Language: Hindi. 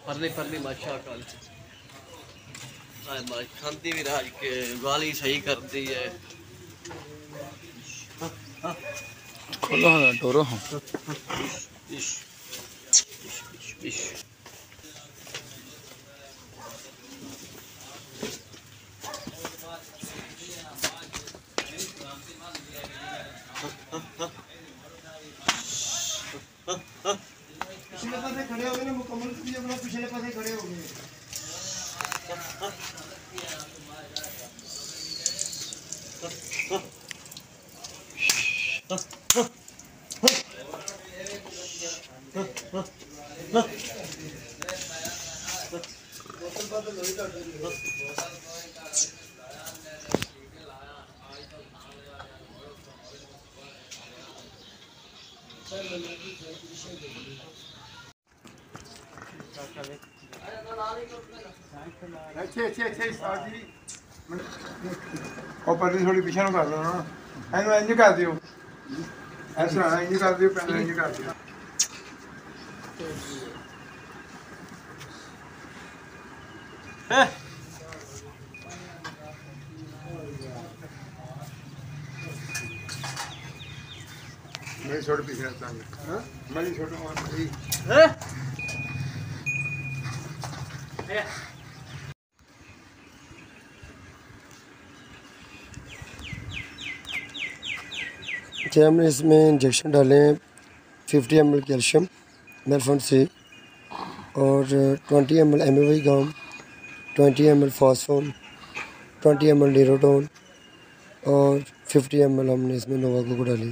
परली परली माशा खाती भी राज के गाली सही करती है। खोलो हाँ डोरो हाँ पिछले पासे खड़े हो गए ना मुकम्मल अपना पिछले पासे खड़े हो गए। अच्छे साजी और परली थोड़ी पीछे कर दो ना एनु इंज कर दियो ऐसा इंज कर दियो पहले इंज कर दियो। मैं छोड़ पीछे रहता हूँ हां मैं छोड़ मार दी हैं हमने इसमें इंजेक्शन डाले हैं 50 ml कैल्शियम मेलफोन से और 20 ml एमएवाई गाम 20 ml फॉस्फोन 20 ml नीरोटोन और 50 ml हमने इसमें नोवाको को डाली।